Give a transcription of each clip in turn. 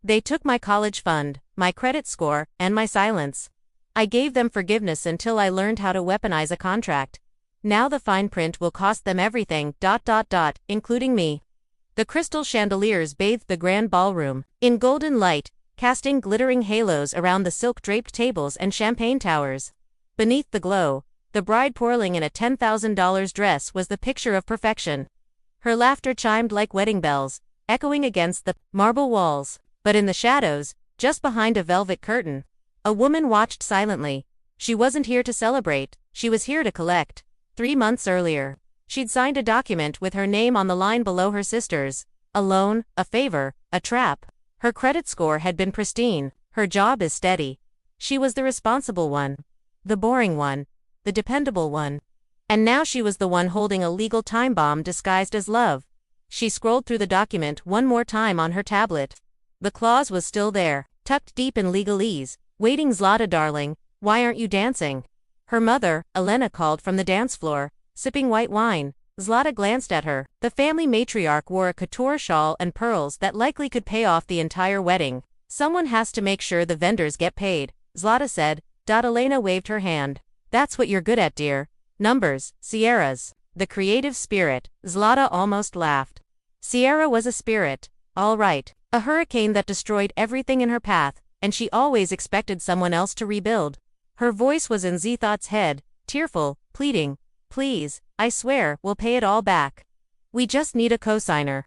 They took my college fund, my credit score, and my silence. I gave them forgiveness until I learned how to weaponize a contract. Now the fine print will cost them everything, including me. The crystal chandeliers bathed the grand ballroom in golden light, casting glittering halos around the silk-draped tables and champagne towers. Beneath the glow, the bride twirling in a $10,000 dress was the picture of perfection. Her laughter chimed like wedding bells, echoing against the marble walls. But in the shadows, just behind a velvet curtain, a woman watched silently. She wasn't here to celebrate, she was here to collect. 3 months earlier, she'd signed a document with her name on the line below her sister's. A loan, a favor, a trap. Her credit score had been pristine, her job is steady. She was the responsible one. The boring one. The dependable one. And now she was the one holding a legal time bomb disguised as love. She scrolled through the document one more time on her tablet. The clause was still there, tucked deep in legalese, waiting. Zlata darling, why aren't you dancing? Her mother, Elena, called from the dance floor, sipping white wine. Zlata glanced at her. The family matriarch wore a couture shawl and pearls that likely could pay off the entire wedding. Someone has to make sure the vendors get paid, Zlata said. Elena waved her hand. That's what you're good at, dear. Numbers, Sierras. The creative spirit, Zlata almost laughed. Sierra was a spirit, all right. A hurricane that destroyed everything in her path, and she always expected someone else to rebuild. Her voice was in Zthat's head, tearful, pleading. Please, I swear, we'll pay it all back. We just need a cosigner.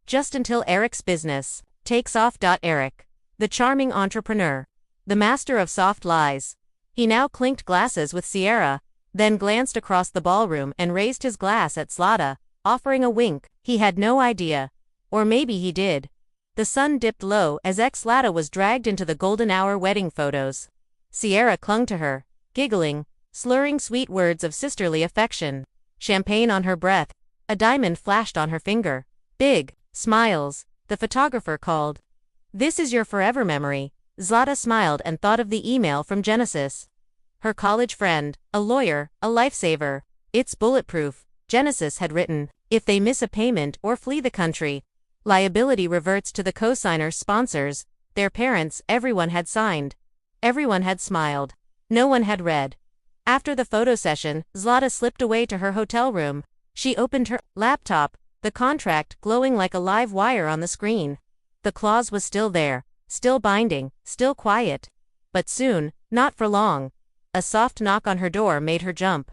Just until Eric's business takes off. Eric, the charming entrepreneur, the master of soft lies. He now clinked glasses with Sierra, then glanced across the ballroom and raised his glass at Zlata, offering a wink. He had no idea. Or maybe he did. The sun dipped low as Zlata was dragged into the golden hour wedding photos. Sierra clung to her, giggling, slurring sweet words of sisterly affection. Champagne on her breath. A diamond flashed on her finger. Big smiles. The photographer called. This is your forever memory. Zlata smiled and thought of the email from Genesis. Her college friend, a lawyer, a lifesaver. It's bulletproof, Genesis had written. If they miss a payment or flee the country, liability reverts to the cosigner's sponsors, their parents. Everyone had signed. Everyone had smiled. No one had read. After the photo session, Zlata slipped away to her hotel room. She opened her laptop, the contract glowing like a live wire on the screen. The clause was still there, still binding, still quiet. But soon, not for long, a soft knock on her door made her jump.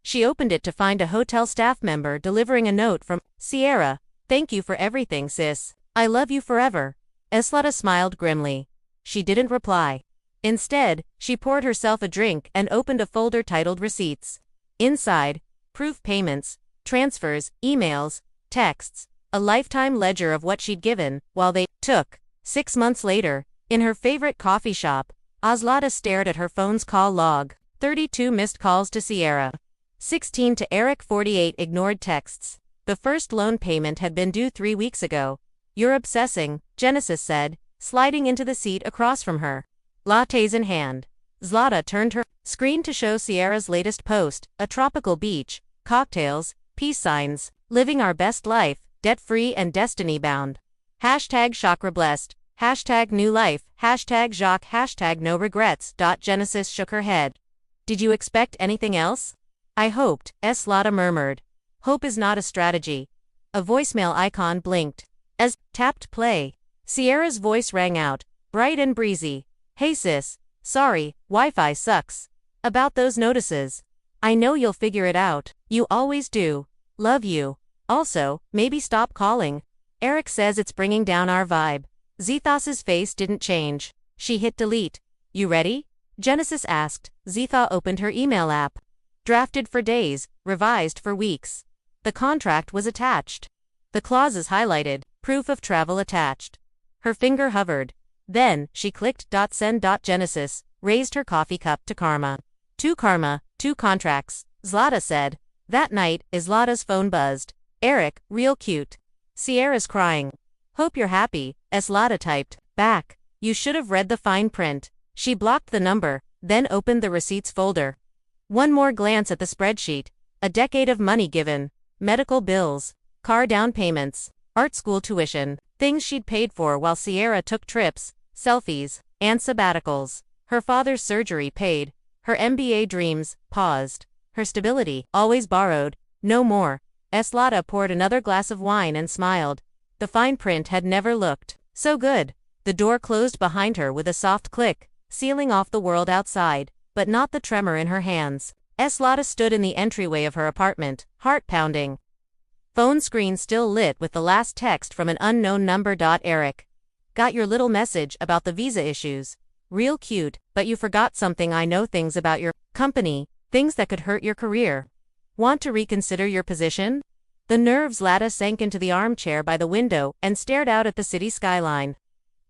She opened it to find a hotel staff member delivering a note from Sierra. Thank you for everything, sis. I love you forever. Zlata smiled grimly. She didn't reply. Instead, she poured herself a drink and opened a folder titled Receipts. Inside, proof payments, transfers, emails, texts, a lifetime ledger of what she'd given, while they took. 6 months later, in her favorite coffee shop, Zlata stared at her phone's call log. 32 missed calls to Sierra. 16 to Eric. 48 ignored texts. The first loan payment had been due 3 weeks ago. You're obsessing, Genesis said, sliding into the seat across from her. Lattes in hand. Zlata turned her screen to show Sierra's latest post, a tropical beach, cocktails, peace signs, living our best life, debt-free and destiny-bound. Hashtag chakra blessed, hashtag new life, hashtag Jacques, hashtag no regrets. Genesis shook her head. Did you expect anything else? I hoped, Zlata murmured. Hope is not a strategy. A voicemail icon blinked. As tapped play, Sierra's voice rang out, bright and breezy. Hey sis, sorry, Wi-Fi sucks. About those notices. I know you'll figure it out. You always do. Love you. Also, maybe stop calling. Eric says it's bringing down our vibe. Zthas's face didn't change. She hit delete. You ready? Genesis asked. Ztha opened her email app. Drafted for days, revised for weeks. The contract was attached. The clauses highlighted, proof of travel attached. Her finger hovered. Then, she clicked .send. Genesis raised her coffee cup to Karma. To Karma, 2 contracts, Zlata said. That night, Zlata's phone buzzed. Eric, real cute. Sierra's crying. Hope you're happy, Zlata typed. Back. You should have read the fine print. She blocked the number, then opened the receipts folder. One more glance at the spreadsheet. A decade of money given. Medical bills. Car down payments. Art school tuition. Things she'd paid for while Sierra took trips, selfies, and sabbaticals. Her father's surgery paid. Her MBA dreams, paused. Her stability, always borrowed. No more. Eslata poured another glass of wine and smiled. The fine print had never looked so good. The door closed behind her with a soft click, sealing off the world outside, but not the tremor in her hands. Eslata stood in the entryway of her apartment, heart pounding. Phone screen still lit with the last text from an unknown number. Eric. Got your little message about the visa issues. Real cute, but you forgot something. I know things about your company, things that could hurt your career. Want to reconsider your position? The nerves. Lada sank into the armchair by the window and stared out at the city skyline.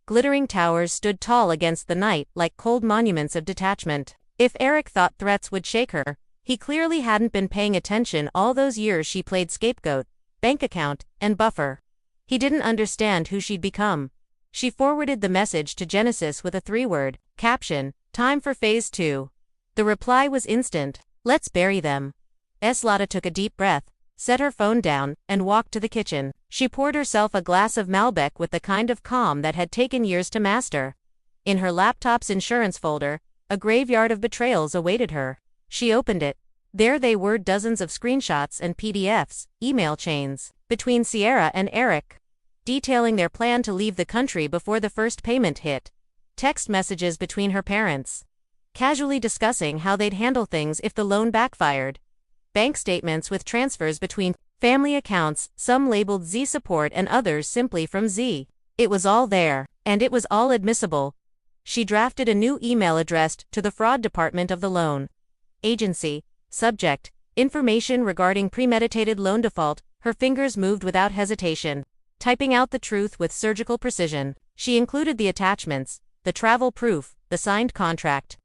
Glittering towers stood tall against the night like cold monuments of detachment. If Eric thought threats would shake her, he clearly hadn't been paying attention all those years she played scapegoat, bank account, and buffer. He didn't understand who she'd become. She forwarded the message to Genesis with a 3-word caption, "Time for phase 2. The reply was instant, "Let's bury them." Eslata took a deep breath, set her phone down, and walked to the kitchen. She poured herself a glass of Malbec with the kind of calm that had taken years to master. In her laptop's insurance folder, a graveyard of betrayals awaited her. She opened it. There they were, dozens of screenshots and PDFs, email chains, between Sierra and Eric, detailing their plan to leave the country before the first payment hit. Text messages between her parents, casually discussing how they'd handle things if the loan backfired. Bank statements with transfers between family accounts, some labeled Z support and others simply from Z. It was all there, and it was all admissible. She drafted a new email addressed to the fraud department of the loan agency. Subject: information regarding premeditated loan default. Her fingers moved without hesitation, typing out the truth with surgical precision. She included the attachments, the travel proof, the signed contract,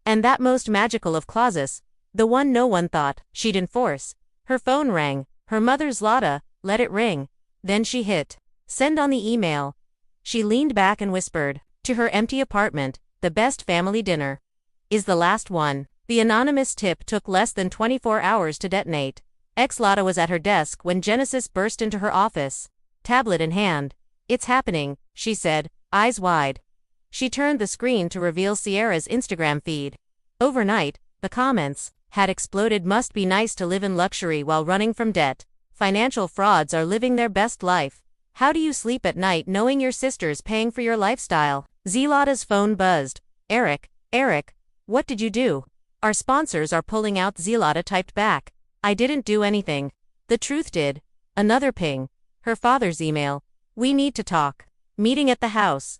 and that most magical of clauses, the one no one thought she'd enforce. Her phone rang. Her mother's. Lada let it ring. Then she hit send on the email. She leaned back and whispered to her empty apartment, "The best family dinner is the last one." The anonymous tip took less than 24 hours to detonate. Eslata was at her desk when Genesis burst into her office, tablet in hand. "It's happening," she said, eyes wide. She turned the screen to reveal Sierra's Instagram feed. Overnight, the comments had exploded. "Must be nice to live in luxury while running from debt. Financial frauds are living their best life. How do you sleep at night knowing your sister's paying for your lifestyle?" Lada's phone buzzed. Eric, what did you do? "Our sponsors are pulling out." Lada typed back. "I didn't do anything. The truth did." Another ping. Her father's email. "We need to talk. Meeting at the house.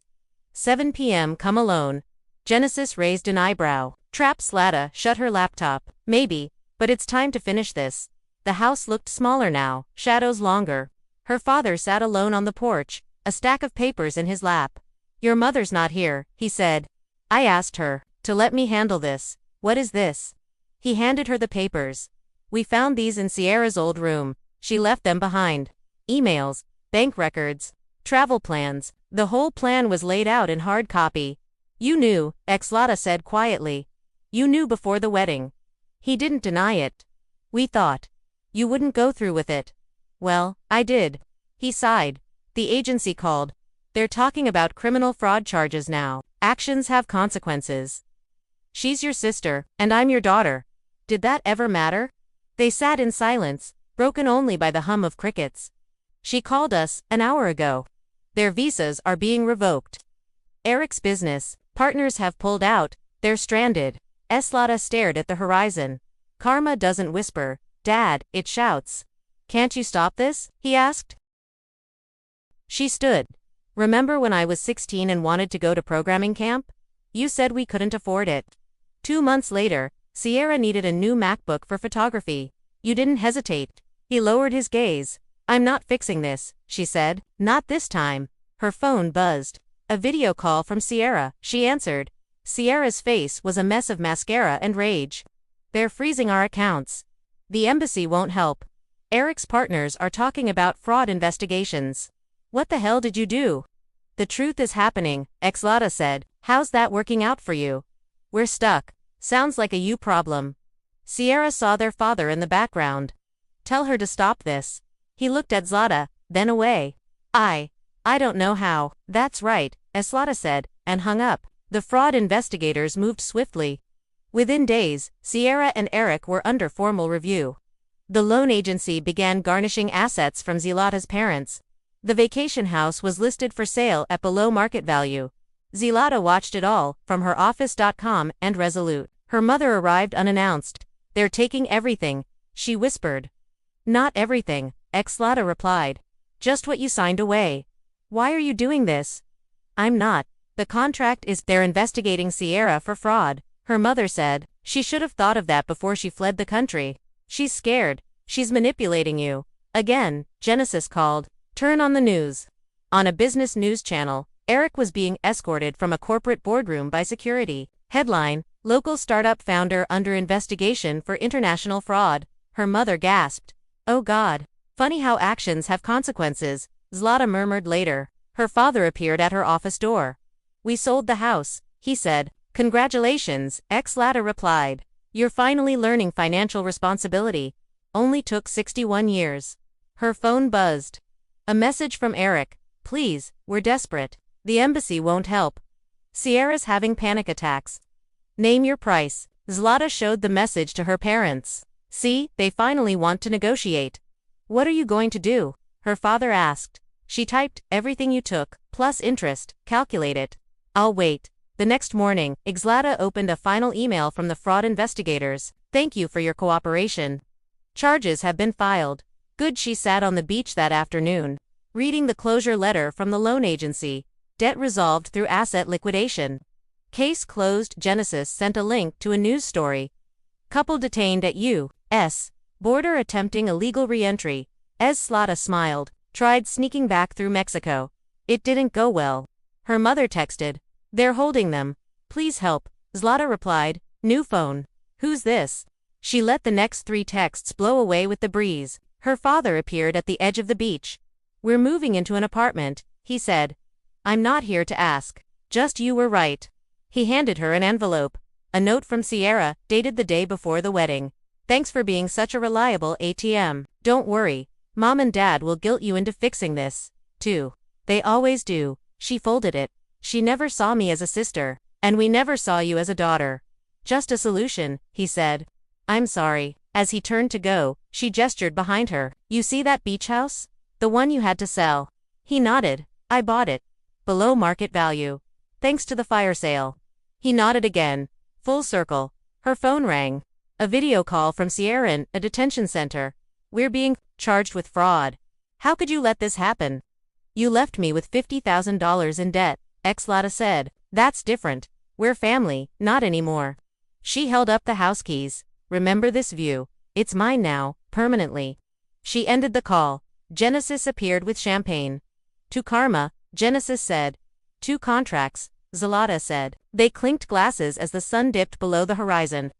7 p.m. Come alone." Genesis raised an eyebrow. Traps. Lada shut her laptop. "Maybe, but it's time to finish this." The house looked smaller now, shadows longer. Her father sat alone on the porch, a stack of papers in his lap. "Your mother's not here," he said. "I asked her to let me handle this." "What is this?" He handed her the papers. "We found these in Sierra's old room. She left them behind. Emails, bank records, travel plans. The whole plan was laid out in hard copy." "You knew," Eslata said quietly. "You knew before the wedding." He didn't deny it. "We thought you wouldn't go through with it." "Well, I did." He sighed. "The agency called. They're talking about criminal fraud charges now. Actions have consequences. She's your sister, and I'm your daughter. Did that ever matter?" They sat in silence, broken only by the hum of crickets. "She called us an hour ago. Their visas are being revoked. Eric's business partners have pulled out. They're stranded." Eslata stared at the horizon. "Karma doesn't whisper, Dad, it shouts." "Can't you stop this?" he asked. She stood. "Remember when I was 16 and wanted to go to programming camp? You said we couldn't afford it. 2 months later, Sierra needed a new MacBook for photography. You didn't hesitate." He lowered his gaze. "I'm not fixing this," she said. "Not this time." Her phone buzzed. A video call from Sierra. She answered. Sierra's face was a mess of mascara and rage. "They're freezing our accounts. The embassy won't help. Eric's partners are talking about fraud investigations." "What the hell did you do?" "The truth is happening," Eslata said. "How's that working out for you?" "We're stuck." "Sounds like a you problem." Sierra saw their father in the background. "Tell her to stop this." He looked at Zlata, then away. I don't know how. That's right, Zlata said, and hung up. The fraud investigators moved swiftly. Within days, Sierra and Eric were under formal review. The loan agency began garnishing assets from Zlata's parents. The vacation house was listed for sale at below market value. Zlata watched it all, from her office.com and resolute. Her mother arrived unannounced. They're taking everything, she whispered. Not everything, Zlata replied. Just what you signed away. Why are you doing this? I'm not. The contract is they're investigating Sierra for fraud, her mother said. She should have thought of that before she fled the country. She's scared. She's manipulating you. Again, Genesis called. Turn on the news. On a business news channel, Eric was being escorted from a corporate boardroom by security. Headline, local startup founder under investigation for international fraud. Her mother gasped. Oh God. Funny how actions have consequences, Zlata murmured later. Her father appeared at her office door. We sold the house, he said. Congratulations, Zlata replied. You're finally learning financial responsibility. Only took 61 years. Her phone buzzed. A message from Eric. Please, we're desperate. The embassy won't help. Sierra's having panic attacks. Name your price. Zlata showed the message to her parents. See, they finally want to negotiate. What are you going to do? Her father asked. She typed, everything you took, plus interest, calculate it. I'll wait. The next morning, Zlata opened a final email from the fraud investigators. Thank you for your cooperation. Charges have been filed. Good. She sat on the beach that afternoon, reading the closure letter from the loan agency. Debt resolved through asset liquidation. Case closed. Genesis sent a link to a news story. Couple detained at U.S. border attempting illegal re-entry. Zlata smiled. Tried sneaking back through Mexico. It didn't go well. Her mother texted. They're holding them. Please help. Zlata replied. New phone. Who's this? She let the next 3 texts blow away with the breeze. Her father appeared at the edge of the beach. We're moving into an apartment, he said. I'm not here to ask. Just you were right. He handed her an envelope. A note from Sierra, dated the day before the wedding. Thanks for being such a reliable ATM. Don't worry. Mom and Dad will guilt you into fixing this, too. They always do. She folded it. She never saw me as a sister, and we never saw you as a daughter. Just a solution, he said. I'm sorry. As he turned to go, she gestured behind her. You see that beach house? The one you had to sell. He nodded. I bought it. Below market value. Thanks to the fire sale. He nodded again. Full circle. Her phone rang. A video call from Sierra in a detention center. We're being charged with fraud. How could you let this happen? You left me with $50,000 in debt, Zlata said. That's different. We're family, not anymore. She held up the house keys. Remember this view. It's mine now, permanently. She ended the call. Genesis appeared with champagne. To Karma, Genesis said. 2 contracts, Zlata said. They clinked glasses as the sun dipped below the horizon.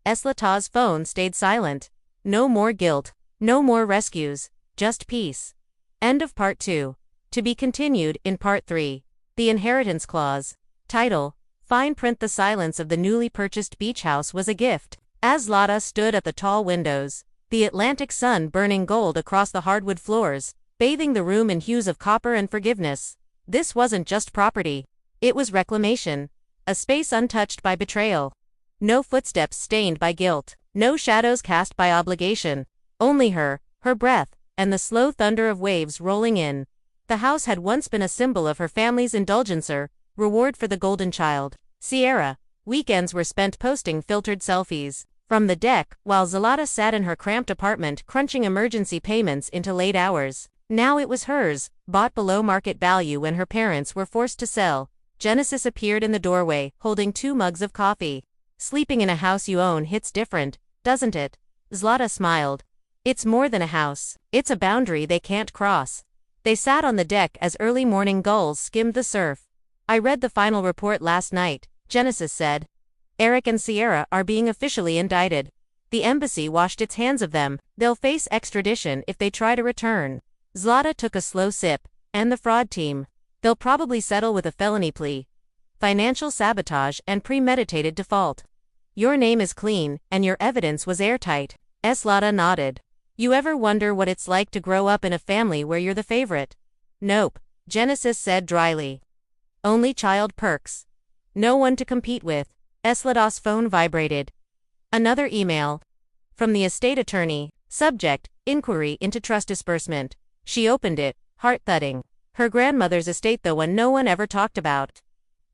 Zlata's phone stayed silent. No more guilt. No more rescues. Just peace. End of part 2. To be continued in part 3. The Inheritance Clause. Title. Fine print. The silence of the newly purchased beach house was a gift. As Zlata stood at the tall windows, the Atlantic sun burning gold across the hardwood floors, bathing the room in hues of copper and forgiveness. This wasn't just property. It was reclamation. A space untouched by betrayal. No footsteps stained by guilt. No shadows cast by obligation. Only her breath, and the slow thunder of waves rolling in. The house had once been a symbol of her family's indulgencer, reward for the golden child. Sierra. Weekends were spent posting filtered selfies from the deck, while Zlata sat in her cramped apartment crunching emergency payments into late hours. Now it was hers, bought below market value when her parents were forced to sell. Genesis appeared in the doorway, holding 2 mugs of coffee. Sleeping in a house you own hits different, doesn't it? Zlata smiled. It's more than a house. It's a boundary they can't cross. They sat on the deck as early morning gulls skimmed the surf. I read the final report last night, Genesis said. Eric and Sierra are being officially indicted. The embassy washed its hands of them. They'll face extradition if they try to return. Zlata took a slow sip. And the fraud team. They'll probably settle with a felony plea. Financial sabotage and premeditated default. Your name is clean, and your evidence was airtight. Zlata nodded. You ever wonder what it's like to grow up in a family where you're the favorite? Nope. Genesis said dryly. Only child perks. No one to compete with. Zlata's phone vibrated. Another email. From the estate attorney. Subject, inquiry into trust disbursement. She opened it, heart thudding. Her grandmother's estate, the one no one ever talked about.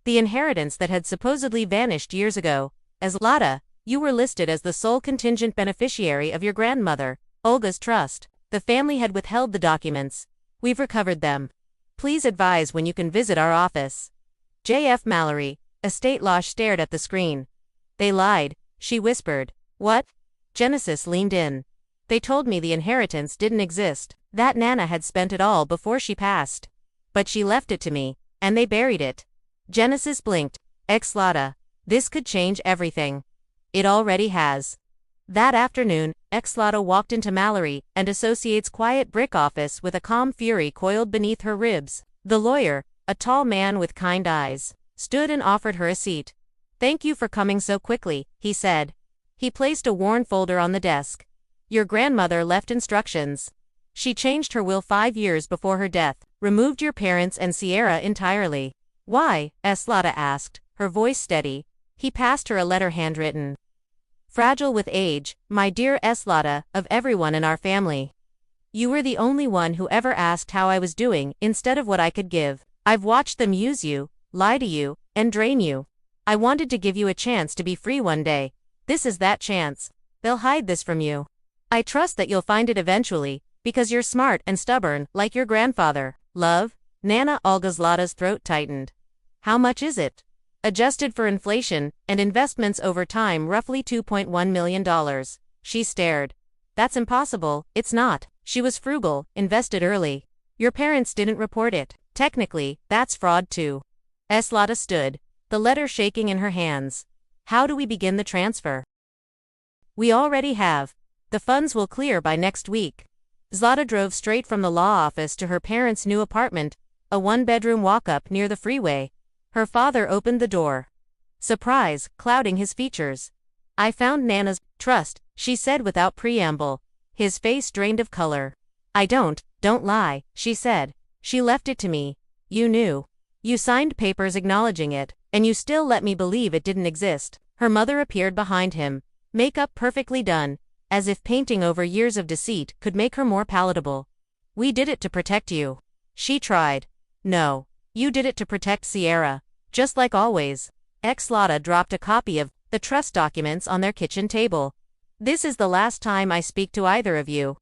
The inheritance that had supposedly vanished years ago. Zlata, you were listed as the sole contingent beneficiary of your grandmother, Olga's trust. The family had withheld the documents. We've recovered them. Please advise when you can visit our office. J.F. Mallory. Estate law stared at the screen. They lied, she whispered. What? Genesis leaned in. They told me the inheritance didn't exist, that Nana had spent it all before she passed. But she left it to me, and they buried it. Genesis blinked. Zlata. This could change everything. It already has. That afternoon, Zlata walked into Mallory and Associates' quiet brick office with a calm fury coiled beneath her ribs. The lawyer, a tall man with kind eyes, stood and offered her a seat. Thank you for coming so quickly, he said. He placed a worn folder on the desk. Your grandmother left instructions. She changed her will 5 years before her death, removed your parents and Sierra entirely. Why? Zlata asked, her voice steady. He passed her a letter handwritten. Fragile with age, my dear Zlata, of everyone in our family. You were the only one who ever asked how I was doing instead of what I could give. I've watched them use you, lie to you, and drain you. I wanted to give you a chance to be free one day. This is that chance. They'll hide this from you. I trust that you'll find it eventually, because you're smart and stubborn, like your grandfather. Love, Nana. Olga. Zlata's throat tightened. How much is it? Adjusted for inflation and investments over time, roughly $2.1 million. She stared. That's impossible. It's not. She was frugal, invested early. Your parents didn't report it. Technically, that's fraud too. Zlata stood, the letter shaking in her hands. How do we begin the transfer? We already have. The funds will clear by next week. Zlata drove straight from the law office to her parents' new apartment, a 1-bedroom walk-up near the freeway. Her father opened the door. Surprise clouding his features. I found Nana's trust, she said without preamble. His face drained of color. I don't lie, she said. She left it to me. You knew. You signed papers acknowledging it, and you still let me believe it didn't exist. Her mother appeared behind him, makeup perfectly done, as if painting over years of deceit could make her more palatable. We did it to protect you. She tried. No. You did it to protect Sierra. Just like always. Zlata dropped a copy of the trust documents on their kitchen table. This is the last time I speak to either of you.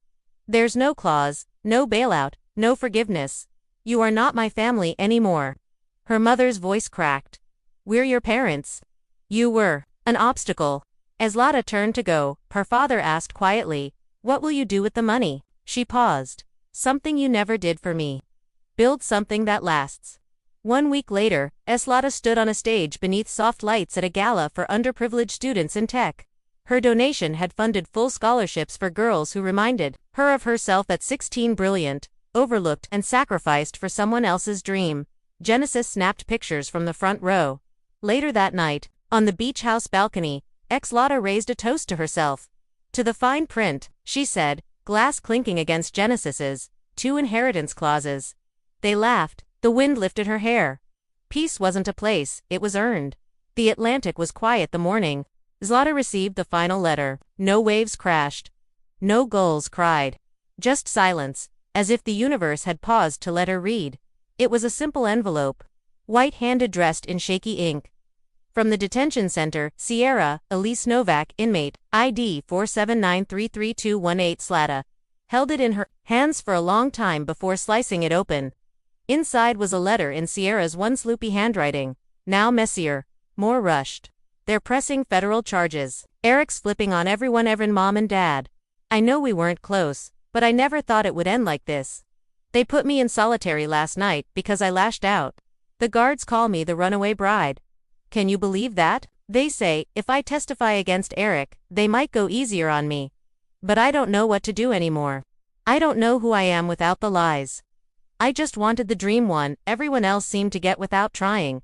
There's no clause, no bailout, no forgiveness. You are not my family anymore. Her mother's voice cracked. We're your parents. You were an obstacle. As Zlata turned to go, her father asked quietly, what will you do with the money? She paused. Something you never did for me. Build something that lasts. 1 week later, Zlata stood on a stage beneath soft lights at a gala for underprivileged students in tech. Her donation had funded full scholarships for girls who reminded her of herself at 16, brilliant, overlooked, and sacrificed for someone else's dream. Genesis snapped pictures from the front row. Later that night, on the beach house balcony, Zlata raised a toast to herself. To the fine print, she said, glass clinking against Genesis's 2 inheritance clauses. They laughed. The wind lifted her hair. Peace wasn't a place, it was earned. The Atlantic was quiet the morning. Zlata received the final letter. No waves crashed. No gulls cried. Just silence, as if the universe had paused to let her read. It was a simple envelope. White-hand addressed in shaky ink. From the detention center, Sierra, Elise Novak, inmate, ID 479332218. Zlata held it in her hands for a long time before slicing it open. Inside was a letter in Sierra's once loopy handwriting, now messier, more rushed. They're pressing federal charges. Eric's flipping on everyone, mom and dad. I know we weren't close, but I never thought it would end like this. They put me in solitary last night because I lashed out. The guards call me the runaway bride. Can you believe that? They say, if I testify against Eric, they might go easier on me. But I don't know what to do anymore. I don't know who I am without the lies. I just wanted the dream one everyone else seemed to get without trying.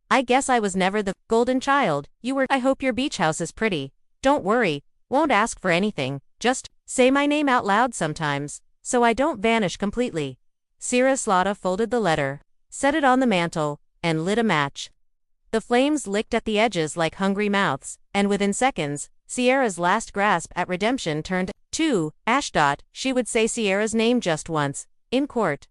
I guess I was never the golden child you were. I hope your beach house is pretty. Don't worry, won't ask for anything, just say my name out loud sometimes, so I don't vanish completely. Sierra Slaughter folded the letter, set it on the mantel, and lit a match. The flames licked at the edges like hungry mouths, and within seconds, Sierra's last grasp at redemption turned to ash. She would say Sierra's name just once, in court.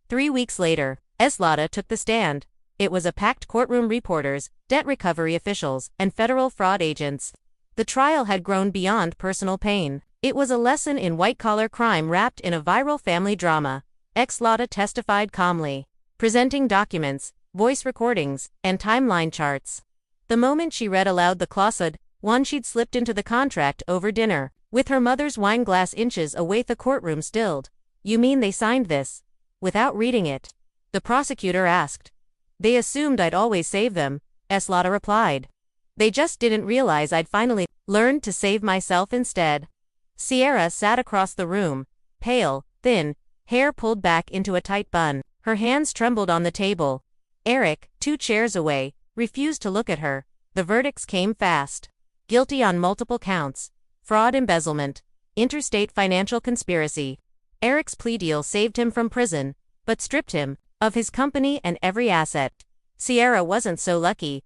3 weeks later, Slaughter took the stand. It was a packed courtroom, reporters, debt recovery officials, and federal fraud agents. The trial had grown beyond personal pain. It was a lesson in white-collar crime wrapped in a viral family drama. Slaughter testified calmly, presenting documents, voice recordings, and timeline charts. The moment she read aloud the clause, one she'd slipped into the contract over dinner, with her mother's wine glass inches away, the courtroom stilled. "You mean they signed this without reading it?" the prosecutor asked. "They assumed I'd always save them," Slaughter replied. "They just didn't realize I'd finally learned to save myself instead." Sierra sat across the room, pale, thin, hair pulled back into a tight bun. Her hands trembled on the table. Eric, 2 chairs away, refused to look at her. The verdicts came fast. Guilty on multiple counts: fraud, embezzlement, interstate financial conspiracy. Eric's plea deal saved him from prison, but stripped him of his company and every asset. Sierra wasn't so lucky.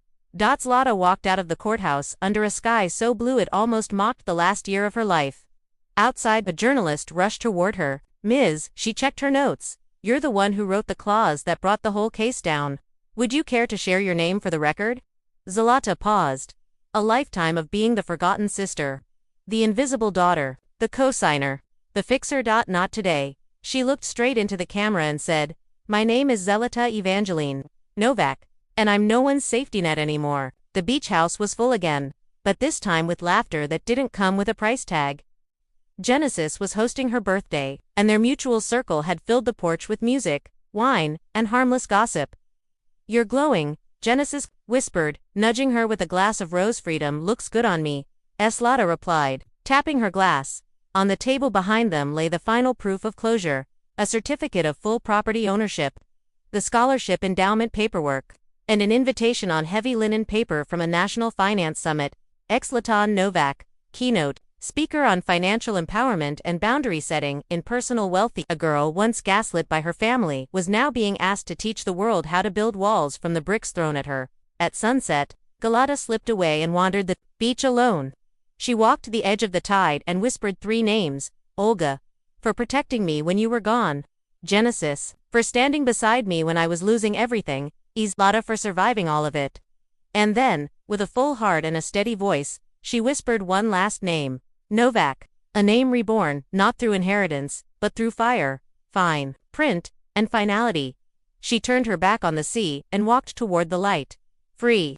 Slaughter walked out of the courthouse under a sky so blue it almost mocked the last year of her life. Outside, a journalist rushed toward her. "Ms." She checked her notes. "You're the one who wrote the clause that brought the whole case down. Would you care to share your name for the record?" Zlata paused. A lifetime of being the forgotten sister, the invisible daughter, the co-signer, the fixer. Not today. She looked straight into the camera and said, "My name is Zelita Evangeline Novak, and I'm no one's safety net anymore." The beach house was full again, but this time with laughter that didn't come with a price tag. Genesis was hosting her birthday, and their mutual circle had filled the porch with music, wine, and harmless gossip. "You're glowing," Genesis whispered, nudging her with a glass of rose. "Freedom looks good on me," Slaughter replied, tapping her glass. On the table behind them lay the final proof of closure, a certificate of full property ownership, the scholarship endowment paperwork, and an invitation on heavy linen paper from a national finance summit. Zlatan Novak, keynote speaker on financial empowerment and boundary setting in personal wealth. A girl once gaslit by her family was now being asked to teach the world how to build walls from the bricks thrown at her. At sunset, Galata slipped away and wandered the beach alone. She walked to the edge of the tide and whispered 3 names: Olga, for protecting me when you were gone; Genesis, for standing beside me when I was losing everything; Zlata, for surviving all of it. And then, with a full heart and a steady voice, she whispered one last name: Novak, a name reborn, not through inheritance, but through fire, fine print, and finality. She turned her back on the sea and walked toward the light. Free.